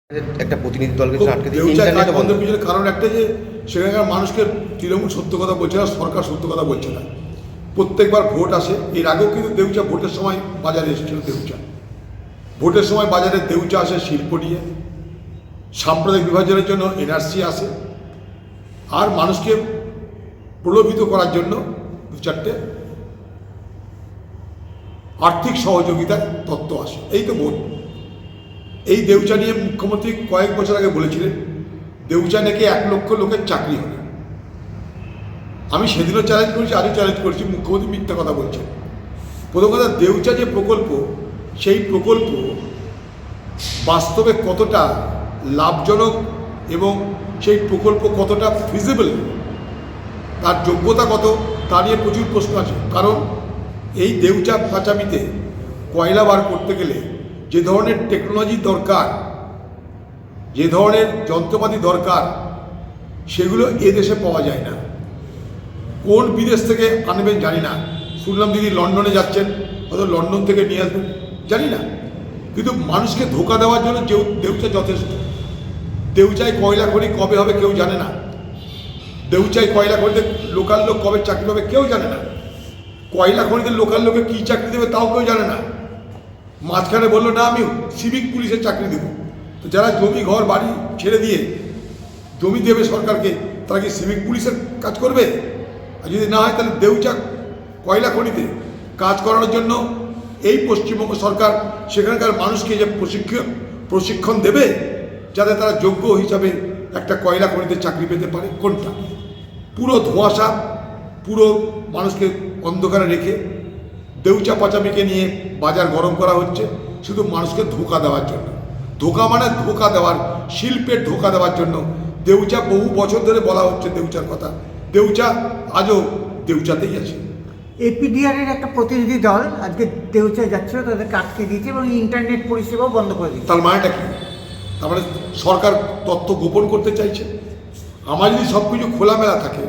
একটা প্রতিনিধি দলকে আটকে দিয়ে দেউচা কাজ ইন্টারনেটে বন্ধ। বন্ধের পিছনে কারণ একটা যে সেখানকার মানুষকে তৃণমূল সত্য কথা বলছে না, সরকার সত্য কথা বলছে না। প্রত্যেকবার ভোট আসে, এর আগেও কিন্তু দেউচা ভোটের সময় বাজারে এসেছিল। দেউচা ভোটের সময় বাজারে দেউচা আসে শিল্প নিয়ে, সাম্প্রদায়িক বিভাজনের জন্য এনআরসি আসে, আর মানুষকে প্রলোভিত করার জন্য দু চারটে আর্থিক সহযোগিতার তত্ত্ব আসে। এই তো ভোট। এই দেউচা নিয়ে মুখ্যমন্ত্রী কয়েক বছর আগে বলেছিলেন দেউচা নাকি 1 লক্ষ লোকের চাকরি হবে। আমি সেদিনও চ্যালেঞ্জ করেছি, আজও চ্যালেঞ্জ করছি, মুখ্যমন্ত্রী মিথ্যা কথা বলছেন। প্রথম কথা, দেউচা যে প্রকল্প, সেই প্রকল্প বাস্তবে কতটা লাভজনক এবং সেই প্রকল্প কতটা ফিজিবল, তার যোগ্যতা কত, তা নিয়ে প্রচুর প্রশ্ন আছে। কারণ এই দেউচা পাচামিতে কয়লা বার করতে গেলে যে ধরনের টেকনোলজি দরকার, যে ধরনের যন্ত্রপাতি দরকার, সেগুলো এদেশে পাওয়া যায় না। কোন বিদেশ থেকে আনবেন জানি না। শুনলাম দিদি লন্ডনে যাচ্ছেন, হয়তো লন্ডন থেকে নিয়ে আসবেন, জানি না। কিন্তু মানুষকে ধোকা দেওয়ার জন্য দেউচা যথেষ্ট। দেউচায় কয়লা খনি কবে হবে কেউ জানে না। দেউচায় কয়লা খনিতে লোকাল লোক কবে চাকরি পাবে কেউ জানে না। কয়লা খনিতে লোকাল লোকে কী চাকরি দেবে তাও কেউ জানে না। মাঝখানে বললো না আমি সিভিক পুলিশের চাকরি দেব। তো যারা জমি ঘর বাড়ি ছেড়ে দিয়ে জমি দেবে সরকারকে, তারা কি সিভিক পুলিশের কাজ করবে? আর যদি না হয় তাহলে দেউচা কয়লা খনিতে কাজ করানোর জন্য এই পশ্চিমবঙ্গ সরকার সেখানকার মানুষকে যে প্রশিক্ষণ দেবে যাতে তারা যোগ্য হিসাবে একটা কয়লা খনিতে চাকরি পেতে পারে, কোনটা? পুরো ধোঁয়াশা, পুরো মানুষকে অন্ধকারে রেখে দেউচা পাচামিকে নিয়ে বাজার গরম করা হচ্ছে শুধু মানুষকে ধোঁকা দেওয়ার জন্য। ধোঁকা মানে ধোঁকা দেওয়ার, শিল্পের ধোঁকা দেওয়ার জন্য। দেউচা বহু বছর ধরে বলা হচ্ছে দেউচার কথা, দেউচা আজও দেউচাতেই আছে। এপিডিআর-এর একটা প্রতিনিধি দল আজকে দেউচায় যাচ্ছিল, তাদেরকে আটকে দিয়েছে এবং ইন্টারনেট পরিষেবাও বন্ধ করে দিয়েছে। তার মানেটা কি? তার মানে সরকার তথ্য গোপন করতে চাইছে। আমার যদি সব কিছু খোলামেলা থাকে,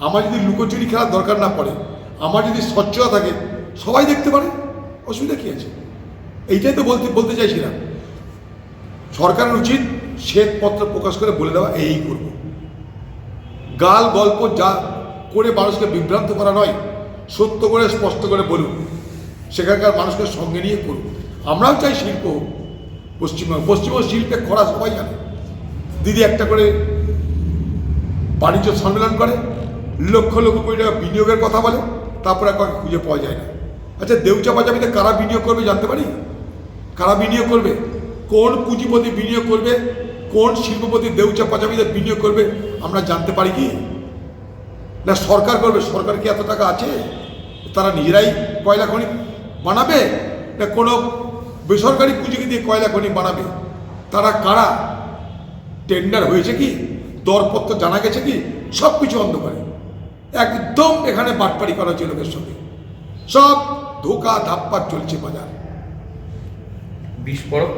আমার যদি লুকোচুরি খেলার দরকার না পড়ে, আমার যদি স্বচ্ছতা থাকে, সবাই দেখতে পারে, অসুবিধা কী আছে? এইটাই তো বলতে চাইছিলাম। সরকারের উচিত শ্বেতপত্র প্রকাশ করে বলে দেওয়া এই করব। গাল গল্প যা করে মানুষকে বিভ্রান্ত করা নয়, সত্য করে স্পষ্ট করে বলুন, সেখানকার মানুষকে সঙ্গে নিয়ে করুন। আমরাও চাই শিল্প পশ্চিমবঙ্গ শিল্পে করা সবাই জানে। দিদি একটা করে বাণিজ্য সম্মেলন করে, লক্ষ লক্ষ কোটি টাকা বিনিয়োগের কথা বলে, তারপরে কাউকে খুঁজে পাওয়া যায় না। আচ্ছা, দেউচা পাচামিতে কারা বিনিয়োগ করবে জানতে পারি? কারা বিনিয়োগ করবে? কোন পুঁজিপতি বিনিয়োগ করবে? কোন শিল্পপতি দেউচা পাচামিতে বিনিয়োগ করবে আমরা জানতে পারি কি? না সরকার করবে? সরকার কি এত টাকা আছে তারা নিজেরাই কয়লা খনি বানাবে, না কোনো বেসরকারি পুঁজিকে দিয়ে কয়লা খনি বানাবে? তারা কারা? টেন্ডার হয়েছে কি? দরপত্র জানা গেছে কি? সব কিছু অন্ধকারে। একদম এখানে বাটপাড়ি করা হচ্ছে লোকের সঙ্গে, সব ধোকা ধাপ্পা চলছে বাজার। বিস্ফোরক